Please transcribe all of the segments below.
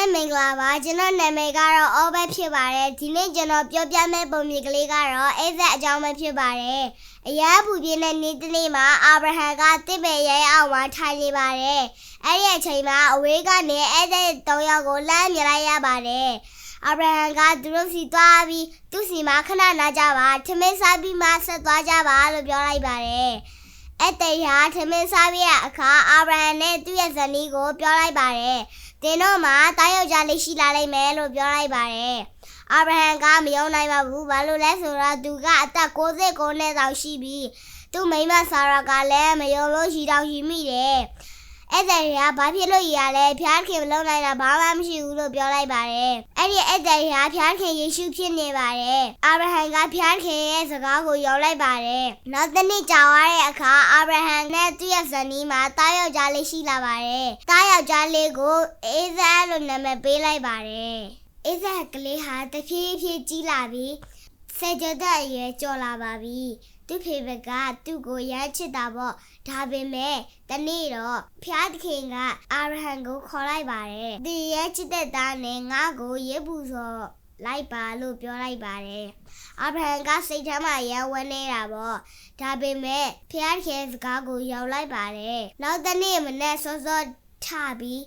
နဲ့မင်္ဂလာပါကျွန်တော်နာမည်ကတော့အောဘက်ဖြစ်ပါတယ်ဒီနေ့ကျွန်တော်ပြောပြမယ့်ပုံမြင်ကလေးကတော့အိဇက်အကြောင်းပဲဖြစ်ပါတယ်အရာပူပြင်းတဲ့နေ့တစ်နေ့မှာအာဗြဟံကတစ်ပင်ရဲအောက်မှာထိုင်နေပါတယ်အဲ့ဒီအချိန်မှာအဝေးကနေအိဇက်၃ယောက်ကိုလှမ်းမြင်လိုက်ရပါတယ်အာဗြဟံကသူတို့စီသွားပြီးသူ့စီမှာခဏနားကြပါထမင်းစားပြီးမှဆက်သွားကြပါလို့ပြောလိုက်ပါတယ်အဲ့တဲ့ဟာထမင်းစားပြီးတဲ့အခါအာဗြဟံနဲ့သူ့ရဲ့ဇနီးကိုပြောလိုက်ပါတယ်တင်တော့မှတားယောက်ျားလေးရှိလာလိမ့်မယ်လို့ပြောလိုက်ပါတယ်အာဗြဟံကမယုံနိုင်ပါဘူးဘာလို့လဲဆိုတော့သူကအသက်69နှစ်တောင်ရှိပြီးသူ့မိန်းမဆာရာကလည်းမယုံလို့ရှိတောင်ရှိမိတယ်အဲ့ဒါကဘာဖြစ်လို့ရလဲဖျားခင်မလုံးနိုင်တာဘာမှမရှိဘူးလို့ပြောလိုက်ပါတယ်အဲ့ဒီအဲ့ဒါကဖျားခင်ယေရှုဖြစ်နေပါတယ်အာဗြဟံကဖျားခင်ရဲ့စကားကိုယုံလိုက်ပါတယ်နောက်တစ်နေ့ကြာသွားတဲ့အခါအာဗြဟံနဲ့သူ့ရဲ့ဇနီးမှာတားယောက်ျားလေးရှိလာပါတယ်တားယောက်ျားလေးကိုအိဇက်လို့နာမည်ပေးလိုက်ပါတယ်အိဇက်ကလေးဟာတဖြည်းဖြည်းကြီးလာပြီးဆယ်ကျော်တဲ့အရွယ်ကျော်လာပါပြီသူဖေဖေကသူ့ကိုရမ်းချစ်တာပေါ့ဒါပေမဲ့တနေ့တော့ဖျားသခင်ကအာဗြဟံကိုခေါ်လိုက်ပါတယ်ဒီရမ်းချစ်တဲ့သားနဲ့ငါ့ကိုရေပူစော်လိုက်ပါလို့ပြောလိုက်ပါတယ်အာဗြဟံကစိတ်ထဲမှာရမ်းဝမ်းနေတာပေါ့ဒါပေမဲ့ဖျားသခင်စကားကိုယုံလိုက်ပါတယ်နောက်တနေ့မနေ့စောစောထပြီး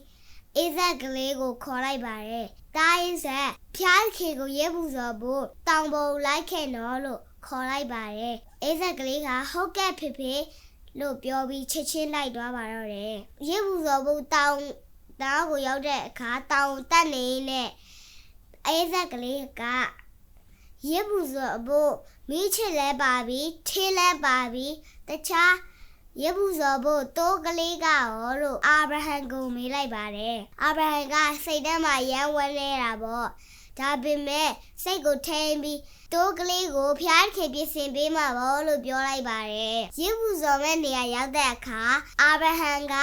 အိဇက်ကလေးကိုခေါ်လိုက်ပါတယ်တားအိဇက်ဖျားသခင်ကိုရေပူစော်ဖို့တောင်ပေါ်လိုက်ခဲ့နော်လို့ခေါ်လိုက်ပါတယ်အိဇက်ကလေးကဟုတ်ကဲ့ဖေဖေလို့ပြောပြီးချက်ချင်းလိုက်သွားပါတော့တယ်ရေပူစော်ဖို့တောင်ကိုရောက်တဲ့အခါတောင်တက်နေနဲ့အိဇက်ကလေးကရေပူစော်ဖို့မိချစ်လဲပါပြီးထင်းလဲပါပြီးတခြားရေပူစော်ဖို့တိုးကလေးကရောလို့အာဗြဟံကိုမေးလိုက်ပါတယ်အာဗြဟံကစိတ်ထဲမှာရမ်းဝမ်းနေတာပေါ့ဒါပေမဲ့စိတ်ကိုထိန်ပြီးတိုးကလေးကိုဖျားခင်ပြင်ဆင်ပေးမှာပေါ့လို့ပြောလိုက်ပါတယ်ရေပူစော်မဲ့နေရာရောက်တဲ့အခါအာဗြဟံက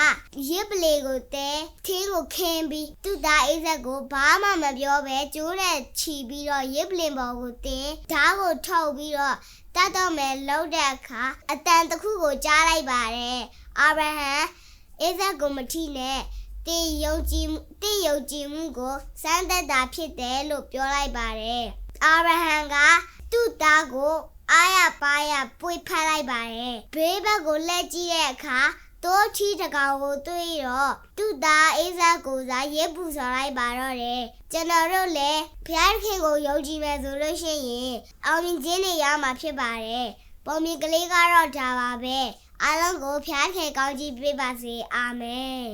ရေပလေကိုတဲထင်းကိုခင်းပြီးသူ့သားအိဇက်ကိုဘာမှမပြောဘဲကျိုးတဲ့ချီပြီးတော့ရေပလင်ပေါ်ကိုတင်ဓာတ်ကိုထုတ်ပြီးတော့တတ်တော့မယ်လှုပ်တဲ့အခါအတန်တစ်ခုကိုကြားလိုက်ပါတယ်အာဗြဟံအိဇက်ကိုမထိနဲ့တင်ယုံကြည်မှုကိုစမ်းသပ်တာဖြစ်တယ်လို့ပြောလိုက်ပါတယ်အာဗြဟံကသူ့သားကိုအားရပါးရပွေဖက်လိုက်ပါတယ်ဘေးဘက်ကိုလှည့်ကြည့်တဲ့အခါတိုးချီတကောင်ကိုတွေ့တော့သူ့သားအိဇက်ကိုစားရေပူစော်လိုက်ပါတော့တယ်ကျွန်တော်တို့လည်းဖျားခင်ကိုယုံကြည်မယ်ဆိုလို့ရှိရင်အောင်မြင်ခြင်းတွေရမှာဖြစ်ပါတယ်ပုံမြင်ကလေးကတော့ဒါပါပဲအားလုံးကိုဖျားခင်ကောင်းချီးပေးပါစေအာမင်